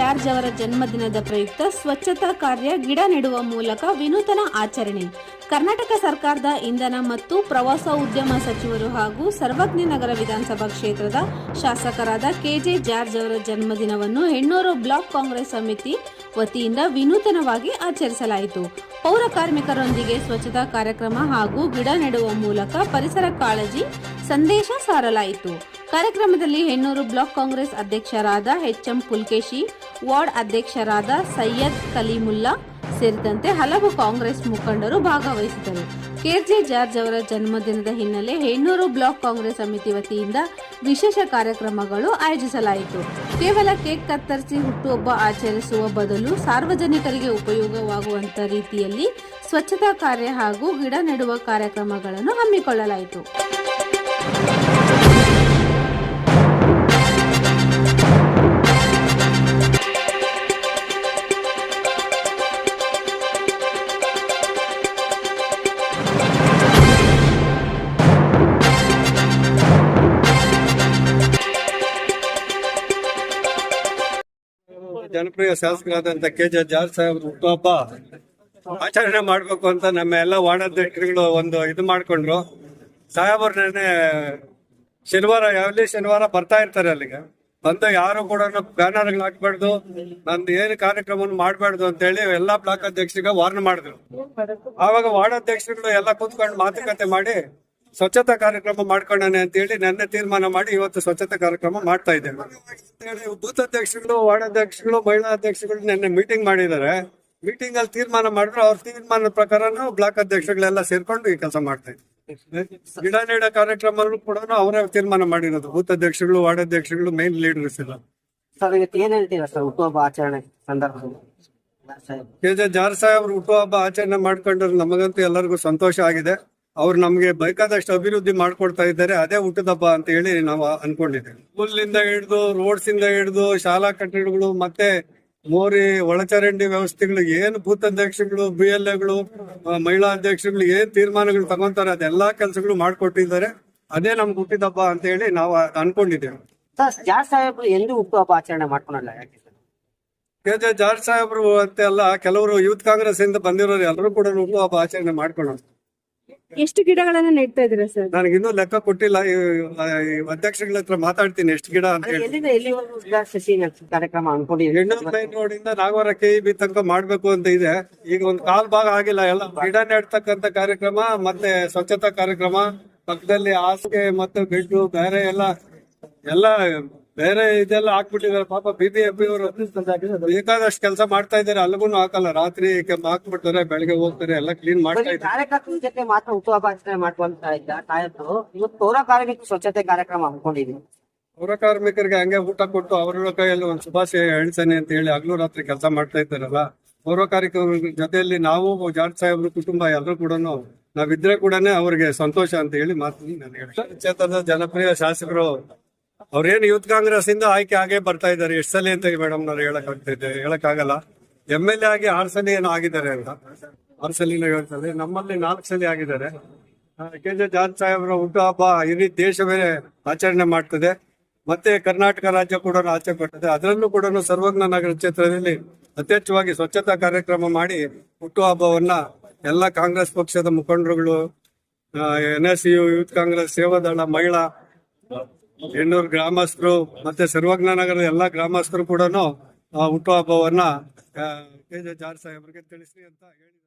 George ಅವರ ಜನ್ಮದಿನದ ಪ್ರಯುಕ್ತ ಸ್ವಚ್ಛತಾ ಕಾರ್ಯ ಗಿಡ ನೆಡುವ ಮೂಲಕ ವಿನೂತನ ಆಚರಣೆ. ಕರ್ನಾಟಕ ಸರ್ಕಾರದ ಇಂಧನ ಮತ್ತು ಪ್ರವಾಸ ಉದ್ಯಮ ಸಚಿವರು ಹಾಗೂ ಸರ್ವಜ್ಞನಗರ ವಿಧಾನಸಭಾ ಕ್ಷೇತ್ರದ ಶಾಸಕರಾದ ಕೆಜೆ ಜಾರ್ಜ್ ಅವರ ಜನ್ಮದಿನವನ್ನು ಹೆಣ್ಣೂರು ಬ್ಲಾಕ್ ಕಾಂಗ್ರೆಸ್ ಸಮಿತಿ ವತಿಯಿಂದ ವಿನೂತನವಾಗಿ ಆಚರಿಸಲಾಯಿತು. ಪೌರ ಕಾರ್ಮಿಕರೊಂದಿಗೆ ಸ್ವಚ್ಛತಾ ಕಾರ್ಯಕ್ರಮ ಹಾಗೂ ಗಿಡ ನೆಡುವ ಮೂಲಕ ಪರಿಸರ ಕಾಳಜಿ ಸಂದೇಶ ಸಾರಲಾಯಿತು. ಕಾರ್ಯಕ್ರಮದಲ್ಲಿ ಹೆಣ್ಣೂರು ಬ್ಲಾಕ್ ಕಾಂಗ್ರೆಸ್ ಅಧ್ಯಕ್ಷರಾದ ಎಚ್.ಎಂ. ಪುಲ್ಕೇಶಿ, ವಾರ್ಡ್ ಅಧ್ಯಕ್ಷರಾದ ಸೈಯದ್ ಕಲೀಮುಲ್ಲಾ ಸೇರಿದಂತೆ ಹಲವು ಕಾಂಗ್ರೆಸ್ ಮುಖಂಡರು ಭಾಗವಹಿಸಿದರು. ಕೆಜೆ ಜಾರ್ಜ್ ಅವರ ಜನ್ಮದಿನದ ಹಿನ್ನೆಲೆ ಹೆಣ್ಣೂರು ಬ್ಲಾಕ್ ಕಾಂಗ್ರೆಸ್ ಸಮಿತಿ ವತಿಯಿಂದ ವಿಶೇಷ ಕಾರ್ಯಕ್ರಮಗಳು ಆಯೋಜಿಸಲಾಯಿತು. ಕೇವಲ ಕೇಕ್ ಕತ್ತರಿಸಿ ಹುಟ್ಟುಹಬ್ಬ ಆಚರಿಸುವ ಬದಲು ಸಾರ್ವಜನಿಕರಿಗೆ ಉಪಯೋಗವಾಗುವಂತ ರೀತಿಯಲ್ಲಿ ಸ್ವಚ್ಛತಾ ಕಾರ್ಯ ಹಾಗೂ ಗಿಡ ನೆಡುವ ಕಾರ್ಯಕ್ರಮಗಳನ್ನು ಹಮ್ಮಿಕೊಳ್ಳಲಾಯಿತು. ಜನಪ್ರಿಯ ಶಾಸಕರಾದಂತ ಕೆಜೆ ಜಾರ್ಜ್ ಸಾಹೇಬ್ರು ಹುಟ್ಟುಹಬ್ಬ ಆಚರಣೆ ಮಾಡ್ಬೇಕು ಅಂತ ನಮ್ಮ ಎಲ್ಲ ವಾರ್ಡಾಧ್ಯಕ್ಷರುಗಳು ಒಂದು ಇದು ಮಾಡ್ಕೊಂಡ್ರು. ಸಾಹೇಬ್ರು ನೆನ್ನೆ ಶನಿವಾರ ಬರ್ತಾ ಇರ್ತಾರೆ ಅಲ್ಲಿಗೆ ಬಂದು ಯಾರು ಕೂಡ ಬ್ಯಾನರ್ಗಳು ಹಾಕ್ಬಾರ್ದು, ನಂದು ಏನು ಕಾರ್ಯಕ್ರಮವನ್ನು ಮಾಡ್ಬಾರ್ದು ಅಂತ ಹೇಳಿ ಎಲ್ಲಾ ಬ್ಲಾಕ್ ಅಧ್ಯಕ್ಷರಿಗೆ ವಾರ್ನ್ ಮಾಡಿದ್ರು. ಆವಾಗ ವಾರ್ಡಾಧ್ಯಕ್ಷರುಗಳು ಎಲ್ಲ ಕೂತ್ಕೊಂಡು ಮಾತುಕತೆ ಮಾಡಿ ಸ್ವಚ್ಛತಾ ಕಾರ್ಯಕ್ರಮ ಮಾಡ್ಕೊಂಡಾನೆ ಅಂತ ಹೇಳಿ ನೆನ್ನೆ ತೀರ್ಮಾನ ಮಾಡಿ ಇವತ್ತು ಸ್ವಚ್ಛತಾ ಕಾರ್ಯಕ್ರಮ ಮಾಡ್ತಾ ಇದ್ದೇವೆ. ಬೂತ್ ಅಧ್ಯಕ್ಷರುಗಳು, ವಾರ್ಡಾಧ್ಯಕ್ಷರುಗಳು, ಮಹಿಳಾ ಅಧ್ಯಕ್ಷರುಗಳು ನೆನ್ನೆ ಮೀಟಿಂಗ್ ಮಾಡಿದ್ದಾರೆ. ಮೀಟಿಂಗ್ ಅಲ್ಲಿ ತೀರ್ಮಾನ ಮಾಡಿದ್ರು. ಅವ್ರ ತೀರ್ಮಾನದ ಪ್ರಕಾರ ನಾವು ಬ್ಲಾಕ್ ಅಧ್ಯಕ್ಷರುಗಳೆಲ್ಲ ಸೇರ್ಕೊಂಡು ಈ ಕೆಲಸ ಮಾಡ್ತಾ ಇದ್ದೀವಿ. ಗಿಡ ನೆಡ ಕಾರ್ಯಕ್ರಮ ಕೂಡ ಅವರೇ ತೀರ್ಮಾನ ಮಾಡಿರೋದು. ಬೂತ್ ಅಧ್ಯಕ್ಷರುಗಳು, ವಾರ್ಡಾಧ್ಯಕ್ಷರುಗಳು, ಮೇನ್ ಲೀಡರ್ಸ್ ಎಲ್ಲ. ಆಚರಣೆ ಸಂದರ್ಭದಲ್ಲಿ ಕೆಜೆ ಜಾರ್ಜ್ ಸಾಹೇಬ್ರು ಹುಟ್ಟುಹಬ್ಬ ಆಚರಣೆ ಮಾಡ್ಕೊಂಡ್ರೆ ನಮಗಂತೂ ಎಲ್ಲರಿಗೂ ಸಂತೋಷ ಆಗಿದೆ. ಅವ್ರು ನಮ್ಗೆ ಬೇಕಾದಷ್ಟು ಅಭಿವೃದ್ಧಿ ಮಾಡ್ಕೊಡ್ತಾ ಇದ್ದಾರೆ. ಅದೇ ಹುಟ್ಟದ ಹಬ್ಬ ಅಂತ ಹೇಳಿ ನಾವು ಅನ್ಕೊಂಡಿದ್ದೇವೆ. ಸ್ಕೂಲಿಂದ ಹಿಡಿದು ರೋಡ್ಸ್ ಇಂದ ಹಿಡಿದು ಶಾಲಾ ಕಟ್ಟಡಗಳು ಮತ್ತೆ ಮೋರಿ ಒಳಚರಂಡಿ ವ್ಯವಸ್ಥೆಗಳು ಏನು ಬೂತ್ ಅಧ್ಯಕ್ಷರುಗಳು, BLAಗಳು, ಮಹಿಳಾ ಅಧ್ಯಕ್ಷರುಗಳು ಏನ್ ತೀರ್ಮಾನಗಳು ತಗೊಂತಾರೆ ಅದೆಲ್ಲಾ ಕೆಲಸಗಳು ಮಾಡ್ಕೊಟ್ಟಿದ್ದಾರೆ. ಅದೇ ನಮ್ಗೆ ಹುಟ್ಟಿದ ಹಬ್ಬ ಅಂತ ಹೇಳಿ ನಾವು ಅನ್ಕೊಂಡಿದ್ದೇವೆ. ಜಾರ್ಜ್ ಸಾಹೇಬ್ರು ಎಂದು ಹುಟ್ಟುಹಬ್ಬ ಆಚರಣೆ ಮಾಡ್ಕೊಂಡಲ್ಲ ಯಾಕೆ? ಕೆಜೆ ಜಾರ್ಜ್ ಸಾಹೇಬ್ರು ಅಂತ ಅಲ್ಲ, ಕೆಲವರು ಯೂತ್ ಕಾಂಗ್ರೆಸ್ ಇಂದ ಬಂದಿರೋರು ಎಲ್ಲರೂ ಕೂಡ ಹುಟ್ಟುಹಬ್ಬ ಆಚರಣೆ ಮಾಡ್ಕೊಳ್ಳೋದು. ಎಷ್ಟು ಗಿಡಗಳನ್ನ ನೆಡ್ತಾ ಇದ್ದೀರಾ ಸರ್? ನನಗೆ ಇನ್ನೂ ಲೆಕ್ಕ ಕೊಟ್ಟಿಲ್ಲ. ಅಧ್ಯಕ್ಷಗಳ ಹತ್ರ ಮಾತಾಡ್ತೀನಿ ಎಷ್ಟು ಗಿಡ ಅಂತ ಹೇಳಿ. ಕಾರ್ಯಕ್ರಮ ಅನ್ಕೊಂಡಿದ್ದೀವಿ. ಹೆಣ್ಣೂರು ಮೈನ್ ರೋಡ್ ಇಂದ ನಾಗವರ KEB ತನಕ ಮಾಡ್ಬೇಕು ಅಂತ ಇದೆ. ಈಗ ಒಂದು ಕಾಲ್ ಭಾಗ ಆಗಿಲ್ಲ. ಎಲ್ಲ ಗಿಡ ನೆಡ್ತಕ್ಕಂತ ಕಾರ್ಯಕ್ರಮ ಮತ್ತೆ ಸ್ವಚ್ಛತಾ ಕಾರ್ಯಕ್ರಮ, ಪಕ್ಕದಲ್ಲಿ ಹಾಸಿಗೆ ಮತ್ತು ಬೆಡ್ಡು ಬೇರೆ ಎಲ್ಲ ಬೇರೆ ಇದೆಲ್ಲ ಹಾಕ್ಬಿಟ್ಟಿದ್ದಾರೆ. ಪಾಪ BBMP ಅವರು ಬೇಕಾದಷ್ಟು ಕೆಲಸ ಮಾಡ್ತಾ ಇದ್ದಾರೆ. ಅಲ್ಲಿಗೂ ಹಾಕಲ್ಲ, ರಾತ್ರಿ ಹಾಕ್ಬಿಡ್ತಾರೆ, ಬೆಳಗ್ಗೆ ಹೋಗ್ತಾರೆ, ಎಲ್ಲ ಕ್ಲೀನ್ ಮಾಡ್ತಾ ಇದ್ದಾರೆ. ಕಾರ್ಯಕರ್ತರ ಜೊತೆ ಮಾತ್ರ ಹುಟ್ಟುಹಬ್ಬ ಆಚರಣೆ ಮಾಡ್ಕೊಂತ ಇದ್ದ ಸಾಹೇಬ್ರು ಇವತ್ತು ಪೌರ ಕಾರ್ಮಿಕ ಸ್ವಚ್ಛತೆ ಕಾರ್ಯಕ್ರಮ ಹಮ್ಮಿಕೊಂಡಿದ್ವಿ. ಪೌರ ಕಾರ್ಮಿಕರಿಗೆ ಹಂಗೆ ಊಟ ಕೊಟ್ಟು ಅವರ ಕೈಯಲ್ಲಿ ಒಂದು ಶುಭಾಶಯ ಹೇಳ್ತಾನೆ ಅಂತ ಹೇಳಿ ಹಗಲು ರಾತ್ರಿ ಕೆಲಸ ಮಾಡ್ತಾ ಇದ್ದಾರಲ್ಲ. ಪೌರ ಕಾರ್ಮಿಕರ ಜೊತೆಯಲ್ಲಿ ನಾವು ಜಾರ್ಜ್ ಸಾಹೇಬ್ರ ಕುಟುಂಬ ಎಲ್ಲರೂ ಕೂಡ ನಾವಿದ್ರೆ ಕೂಡ ಅವ್ರಿಗೆ ಸಂತೋಷ ಅಂತ ಹೇಳಿ ಮಾತು ನನಗೆ. ಕ್ಷೇತ್ರದ ಜನಪ್ರಿಯ ಶಾಸಕರು ಅವ್ರೇನು ಯೂತ್ ಕಾಂಗ್ರೆಸ್ ಇಂದ ಆಯ್ಕೆ ಆಗೇ ಬರ್ತಾ ಇದ್ದಾರೆ. ಎಷ್ಟು ಸಲ ಅಂತ ಮೇಡಮ್ ನಾವು ಹೇಳಕ್ಕಾಗಲ್ಲ. MLA ಆಗಿ 6 ಸಲ ಏನೋ ಆಗಿದ್ದಾರೆ ಅಂತ, 6 ಸಲಿನ ಹೇಳ್ತಾರೆ. ನಮ್ಮಲ್ಲಿ 4 ಸಲ ಆಗಿದ್ದಾರೆ. ಕೆಜೆ ಜಾರ್ಜ್ ಸಾಹೇಬ್ರ ಹುಟ್ಟುಹಬ್ಬ ಇಡೀ ದೇಶವೇ ಆಚರಣೆ ಮಾಡ್ತದೆ. ಮತ್ತೆ ಕರ್ನಾಟಕ ರಾಜ್ಯ ಕೂಡ ಆಚೆ ಕೊಡ್ತದೆ. ಅದರಲ್ಲೂ ಕೂಡ ಸರ್ವಜ್ಞನಗರ ಕ್ಷೇತ್ರದಲ್ಲಿ ಯಥೇಚ್ಛವಾಗಿ ಸ್ವಚ್ಛತಾ ಕಾರ್ಯಕ್ರಮ ಮಾಡಿ ಹುಟ್ಟುಹಬ್ಬವನ್ನ ಎಲ್ಲ ಕಾಂಗ್ರೆಸ್ ಪಕ್ಷದ ಮುಖಂಡರುಗಳು, NSU, ಯೂತ್ ಕಾಂಗ್ರೆಸ್, ಸೇವಾದಳ, ಮಹಿಳಾ, ಹೆಣ್ಣೂರು ಗ್ರಾಮಸ್ಥರು ಮತ್ತೆ ಸರ್ವಜ್ಞನಗರದ ಎಲ್ಲಾ ಗ್ರಾಮಸ್ಥರು ಕೂಡ ಹುಟ್ಟುಹಬ್ಬವನ್ನ ಕೆಜೆ ಜಾರ್ಜ್ ಸಾಹೇಬ್ರಿಗೆ ತಿಳಿಸಿ ಅಂತ ಹೇಳಿದ್ದಾರೆ.